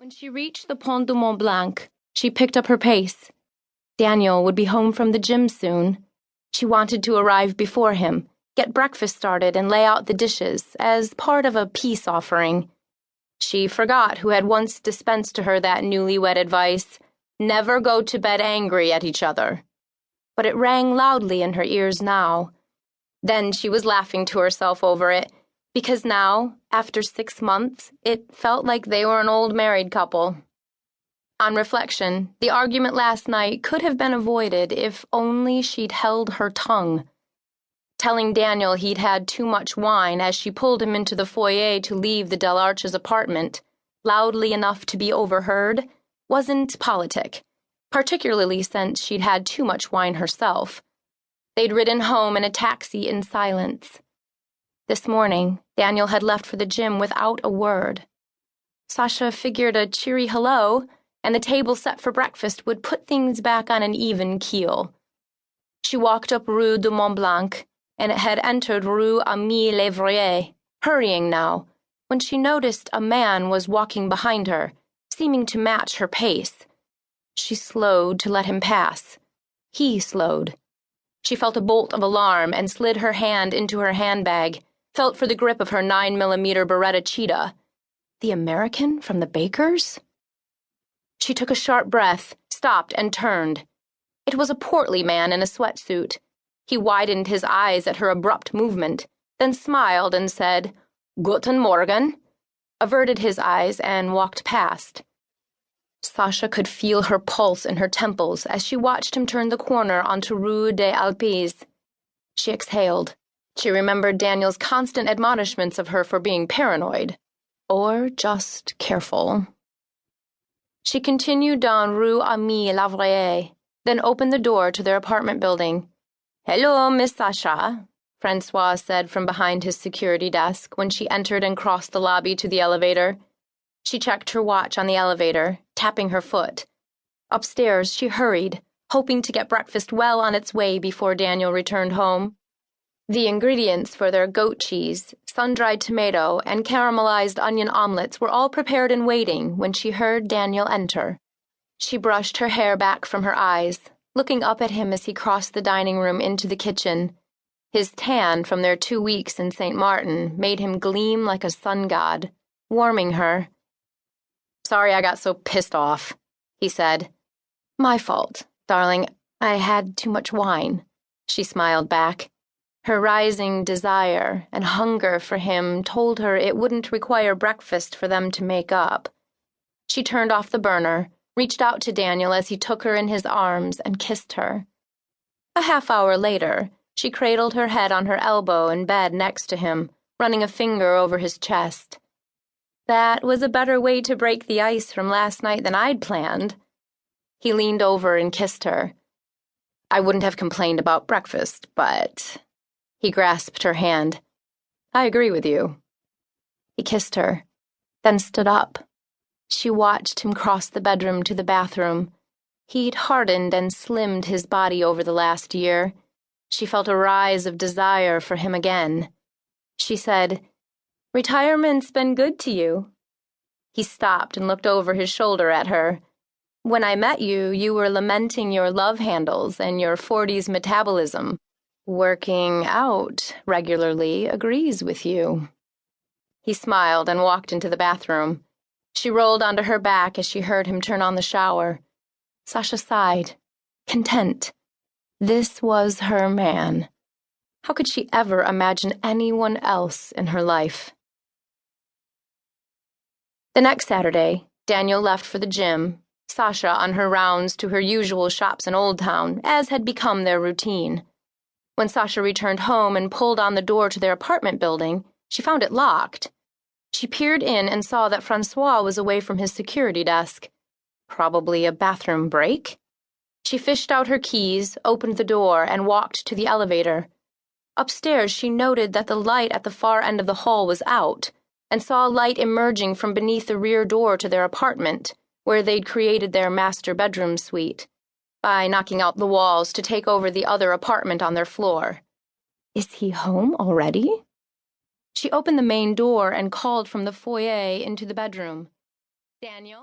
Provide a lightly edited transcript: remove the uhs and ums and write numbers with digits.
When she reached the Pont du Mont Blanc, she picked up her pace. Daniel would be home from the gym soon. She wanted to arrive before him, get breakfast started, and lay out the dishes as part of a peace offering. She forgot who had once dispensed to her that newlywed advice, never go to bed angry at each other. But it rang loudly in her ears now. Then she was laughing to herself over it, because now, after 6 months, it felt like they were an old married couple. On reflection, the argument last night could have been avoided if only she'd held her tongue. Telling Daniel he'd had too much wine as she pulled him into the foyer to leave the Del Arches apartment, loudly enough to be overheard, wasn't politic, particularly since she'd had too much wine herself. They'd ridden home in a taxi in silence. This morning, Daniel had left for the gym without a word. Sasha figured a cheery hello and the table set for breakfast would put things back on an even keel. She walked up Rue du Mont Blanc and had entered Rue Ami Lévrier, hurrying now, when she noticed a man was walking behind her, seeming to match her pace. She slowed to let him pass. He slowed. She felt a bolt of alarm and slid her hand into her handbag, felt for the grip of her 9mm Beretta Cheetah. The American from the Bakers? She took a sharp breath, stopped, and turned. It was a portly man in a sweatsuit. He widened his eyes at her abrupt movement, then smiled and said, "Guten Morgen," averted his eyes, and walked past. Sasha could feel her pulse in her temples as she watched him turn the corner onto Rue des Alpes. She exhaled. She remembered Daniel's constant admonishments of her for being paranoid, or just careful. She continued down Rue Ami Lévrier, then opened the door to their apartment building. "Hello, Miss Sasha," Francois said from behind his security desk when she entered and crossed the lobby to the elevator. She checked her watch on the elevator, tapping her foot. Upstairs, she hurried, hoping to get breakfast well on its way before Daniel returned home. The ingredients for their goat cheese, sun-dried tomato, and caramelized onion omelets were all prepared and waiting when she heard Daniel enter. She brushed her hair back from her eyes, looking up at him as he crossed the dining room into the kitchen. His tan from their 2 weeks in St. Martin made him gleam like a sun god, warming her. "Sorry I got so pissed off," he said. "My fault, darling. I had too much wine," she smiled back. Her rising desire and hunger for him told her it wouldn't require breakfast for them to make up. She turned off the burner, reached out to Daniel as he took her in his arms and kissed her. A half-hour later, she cradled her head on her elbow in bed next to him, running a finger over his chest. "That was a better way to break the ice from last night than I'd planned." He leaned over and kissed her. "I wouldn't have complained about breakfast, but..." He grasped her hand. "I agree with you." He kissed her, then stood up. She watched him cross the bedroom to the bathroom. He'd hardened and slimmed his body over the last year. She felt a rise of desire for him again. She said, "Retirement's been good to you." He stopped and looked over his shoulder at her. "When I met you, you were lamenting your love handles and your 40s metabolism. Working out regularly agrees with you." He smiled and walked into the bathroom. She rolled onto her back as she heard him turn on the shower. Sasha sighed, content. This was her man. How could she ever imagine anyone else in her life? The next Saturday, Daniel left for the gym, Sasha on her rounds to her usual shops in Old Town, as had become their routine. When Sasha returned home and pulled on the door to their apartment building, she found it locked. She peered in and saw that Francois was away from his security desk. Probably a bathroom break? She fished out her keys, opened the door, and walked to the elevator. Upstairs, she noted that the light at the far end of the hall was out, and saw a light emerging from beneath the rear door to their apartment, where they'd created their master bedroom suite, by knocking out the walls to take over the other apartment on their floor. Is he home already? She opened the main door and called from the foyer into the bedroom. "Daniel?"